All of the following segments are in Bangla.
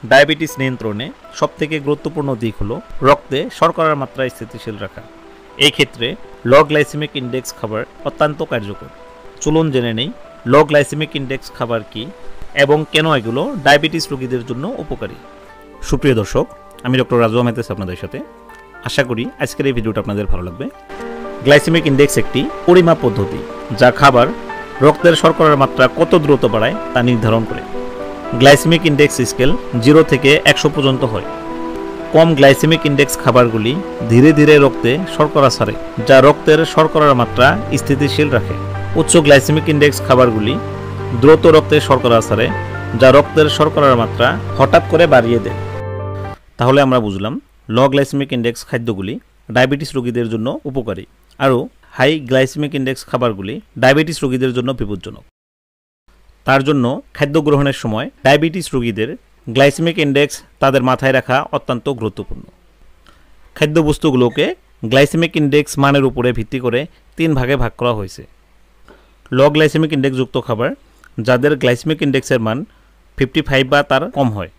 ডায়াবেটিস নিয়ন্ত্রণে সবথেকে গুরুত্বপূর্ণ দিক হলো রক্তে শর্করার মাত্রা স্থিতিশীল রাখা। এই ক্ষেত্রে লো গ্লাইসেমিক ইনডেক্স খাবার অত্যন্ত কার্যকর। চলুন জেনে নেই লো গ্লাইসেমিক ইনডেক্স খাবার কি এবং কেন এগুলো ডায়াবেটিস রোগীদের জন্য উপকারী। সুপ্রিয় দর্শক, আমি ডক্টর রাজু আহমেদ আপনাদের সাথে। আশা করি আজকের এই ভিডিওটা আপনাদের ভালো লাগবে। গ্লাইসেমিক ইনডেক্স একটি পরিমাপ পদ্ধতি যা খাবার রক্তের শর্করার মাত্রা কত দ্রুত বাড়ায় তা নির্ধারণ করে। গ্লাইসেমিক ইনডেক্স স্কেল 0 থেকে 100 পর্যন্ত হয়। কম গ্লাইসেমিক ইনডেক্স খাবারগুলি ধীরে ধীরে রক্তে শর্করা ছাড়ে, যা রক্তের শর্করার মাত্রা স্থিতিশীল রাখে। উচ্চ গ্লাইসেমিক ইনডেক্স খাবারগুলি দ্রুত রক্তে শর্করা ছাড়ে, যা রক্তের শর্করার মাত্রা হঠাৎ করে বাড়িয়ে দেয়। তাহলে আমরা বুঝলাম লো গ্লাইসেমিক ইনডেক্স খাদ্যগুলি ডায়াবেটিস রোগীদের জন্য উপকারী, আরও হাই গ্লাইসেমিক ইনডেক্স খাবারগুলি ডায়াবেটিস রোগীদের জন্য বিপজ্জনক। তার জন্য খাদ্য গ্রহণের সময় ডায়াবেটিস রোগীদের গ্লাইসেমিক ইনডেক্স তাদের মাথায় রাখা অত্যন্ত গুরুত্বপূর্ণ। খাদ্যবস্তুগুলোকে গ্লাইসেমিক ইনডেক্স মানের উপরে ভিত্তি করে 3 ভাগে ভাগ করা হয়েছে। লো গ্লাইসেমিক ইনডেক্সযুক্ত খাবার যাদের গ্লাইসেমিক ইনডেক্সের মান 55 বা তার কম হয়।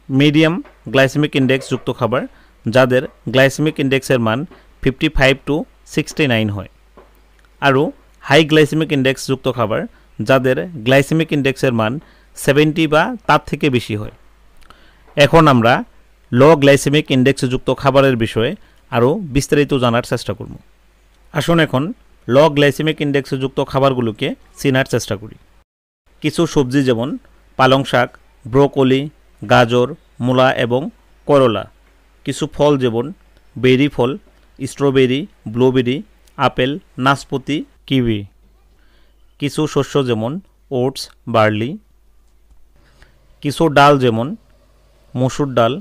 মিডিয়াম গ্লাইসেমিক ইনডেক্সযুক্ত খাবার যাদের গ্লাইসেমিক ইনডেক্সের মান 55 to 69 হয়। আরও হাই গ্লাইসেমিক ইনডেক্সযুক্ত খাবার যাদের গ্লাইসেমিক ইনডেক্সের মান 70 বা তার থেকে বেশি হয়। এখন আমরা লো গ্লাইসেমিক ইনডেক্সযুক্ত খাবারের বিষয়ে আরও বিস্তারিত জানার চেষ্টা করব। আসুন এখন লো গ্লাইসেমিক ইনডেক্সযুক্ত খাবারগুলোকে চেনার চেষ্টা করি। কিছু সবজি যেমন পালং শাক, ব্রোকলি, গাজর, মূলা এবং করলা। কিছু ফল যেমন বেরি ফল, স্ট্রবেরি, ব্লুবেরি, আপেল, নাশপাতি, কিউই। কিছু শস্য যেমন ওটস, বার্লি। কিছু ডাল যেমন মসুর ডাল,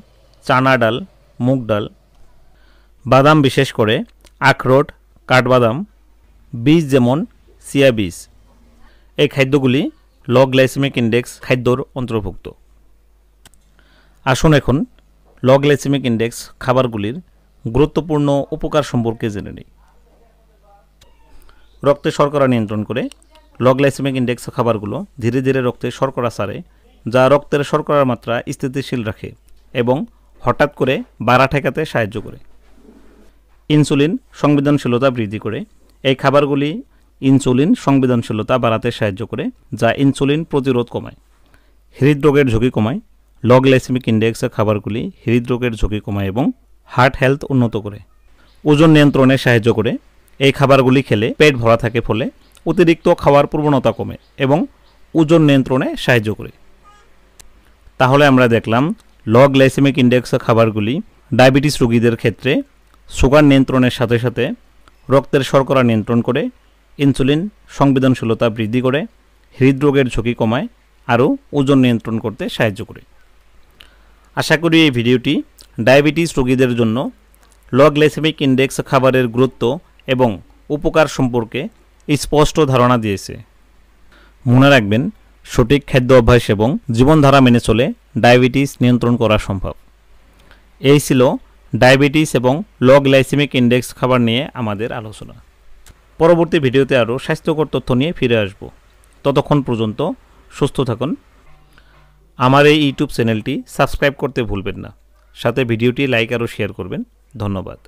চানা ডাল, মুগ ডাল। বাদাম, বিশেষ করে আখরোট, কাঠবাদাম। বীজ যেমন চিয়া বীজ। এই খাদ্যগুলি লো গ্লাইসেমিক ইনডেক্স খাদ্যর অন্তর্ভুক্ত। আসুন এখন লো গ্লাইসেমিক ইনডেক্স খাবারগুলির গুরুত্বপূর্ণ উপকার সম্পর্কে জেনে নিই। রক্তে শর্করা নিয়ন্ত্রণ করে। লো গ্লাইসেমিক ইনডেক্স খাবারগুলো ধীরে ধীরে রক্তে শর্করা ছাড়ে, যা রক্তের শর্করার মাত্রা স্থিতিশীল রাখে এবং হঠাৎ করে বাড়া ঠেকাতে সাহায্য করে। ইনসুলিন সংবেদনশীলতা বৃদ্ধি করে। এই খাবারগুলি ইনসুলিন সংবেদনশীলতা বাড়াতে সাহায্য করে, যা ইনসুলিন প্রতিরোধ কমায়। হৃদরোগের ঝুঁকি কমায়। লো গ্লাইসেমিক ইনডেক্সের খাবারগুলি হৃদরোগের ঝুঁকি কমায় এবং হার্ট হেলথ উন্নত করে। ওজন নিয়ন্ত্রণে সাহায্য করে। এই খাবারগুলি খেলে পেট ভরা থাকে, ফলে অতিরিক্ত খাওয়ার প্রবণতা কমে এবং ওজন নিয়ন্ত্রণে সাহায্য করে। তাহলে আমরা দেখলাম লো গ্লাইসেমিক ইনডেক্স খাবারগুলি ডায়াবেটিস রোগীদের ক্ষেত্রে সুগার নিয়ন্ত্রণের সাথে সাথে রক্তের শর্করা নিয়ন্ত্রণ করে, ইনসুলিন সংবেদনশীলতা বৃদ্ধি করে, হৃদরোগের ঝুঁকি কমায়, আরও ওজন নিয়ন্ত্রণ করতে সাহায্য করে। আশা করি এই ভিডিওটি ডায়াবেটিস রোগীদের জন্য লো গ্লাইসেমিক ইনডেক্স খাবারের গুরুত্ব এবং উপকার সম্পর্কে স্পষ্ট ধারণা দিয়েছে। মনে রাখবেন, সঠিক খাদ্য অভ্যাস এবং জীবনধারা মেনে চলে ডায়াবেটিস নিয়ন্ত্রণ করা সম্ভব। এই ছিল ডায়াবেটিস এবং লো গ্লাইসেমিক ইনডেক্স খাবার নিয়ে আমাদের আলোচনা। পরবর্তী ভিডিওতে আরও স্বাস্থ্যকর তথ্য নিয়ে ফিরে আসব। ততক্ষণ পর্যন্ত সুস্থ থাকুন। আমার এই ইউটিউব চ্যানেলটি সাবস্ক্রাইব করতে ভুলবেন না। সাথে ভিডিওটি লাইক আরও শেয়ার করবেন। ধন্যবাদ।